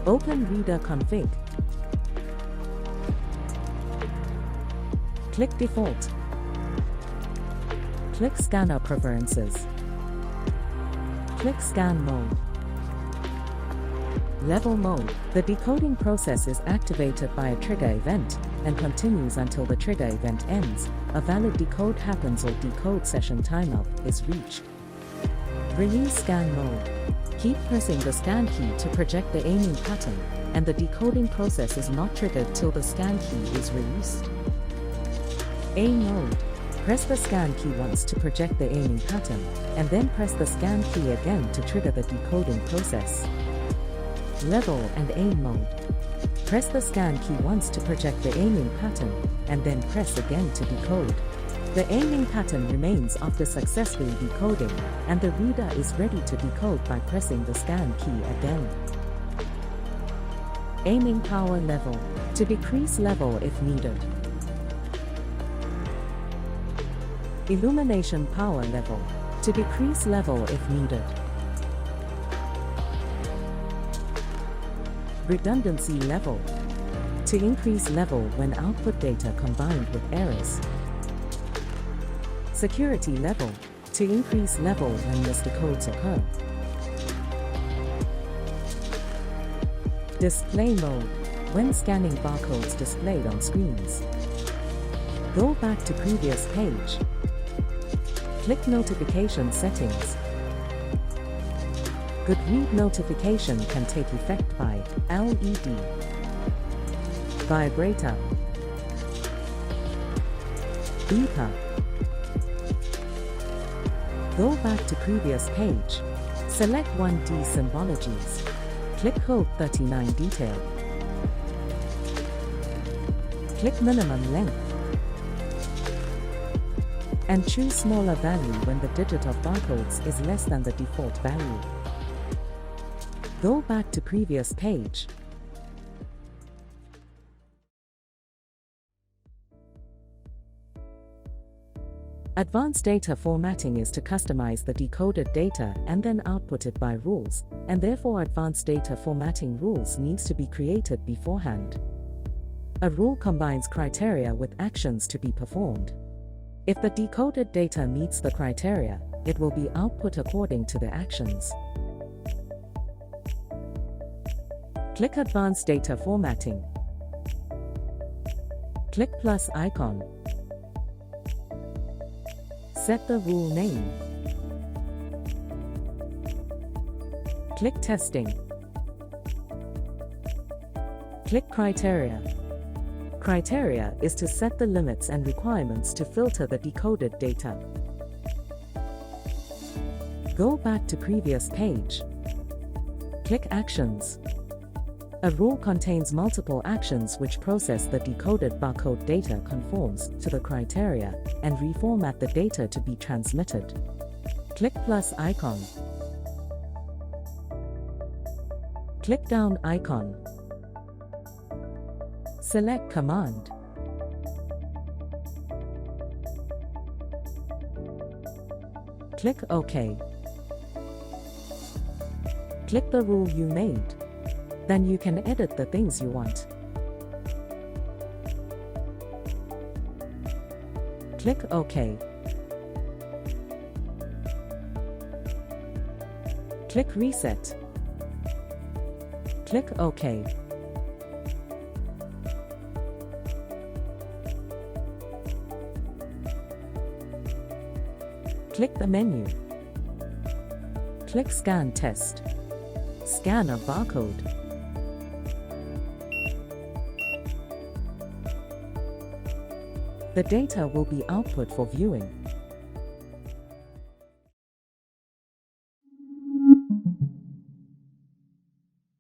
Open Readerconfig. Click Default. Click Scanner Preferences. Click Scan Mode. Level Mode. The decoding process is activated by a trigger event and continues until the trigger event ends, a valid decode happens or decode session timeout is reached. Release Scan Mode. Keep pressing the scan key to project the aiming pattern, and the decoding process is not triggered till the scan key is released. Aim Mode. Press the scan key once to project the aiming pattern, and then press the scan key again to trigger the decoding process. Level and Aim Mode. Press the scan key once to project the aiming pattern, and then press again to decode. The aiming pattern remains after successfully decoding, and the reader is ready to decode by pressing the scan key again. Aiming Power Level. To decrease level if needed. Illumination Power Level. To decrease level if needed. Redundancy Level. To increase level when output data combined with errors. Security Level. To increase level when misdecodes occur. Display Mode. When scanning barcodes displayed on screens. Go back to previous page. Click Notification Settings. Good read notification can take effect by LED, vibrator, beeper. Go back to previous page. Select 1D symbologies. Click Code 39 Detail. Click Minimum Length. And choose smaller value when the digit of barcodes is less than the default value. Go back to previous page. Advanced data formatting is to customize the decoded data and then output it by rules, and therefore advanced data formatting rules needs to be created beforehand. A rule combines criteria with actions to be performed. If the decoded data meets the criteria, it will be output according to the actions. Click Advanced Data Formatting. Click plus icon. Set the rule name. Click Testing. Click Criteria. Criteria is to set the limits and requirements to filter the decoded data. Go back to previous page. Click Actions. A rule contains multiple actions which process the decoded barcode data conforms to the criteria and reformat the data to be transmitted. Click plus icon. Click down icon. Select Command. Click OK. Click the rule you made. Then you can edit the things you want. Click OK. Click Reset. Click OK. Click the menu. Click Scan Test. Scan a barcode. The data will be output for viewing.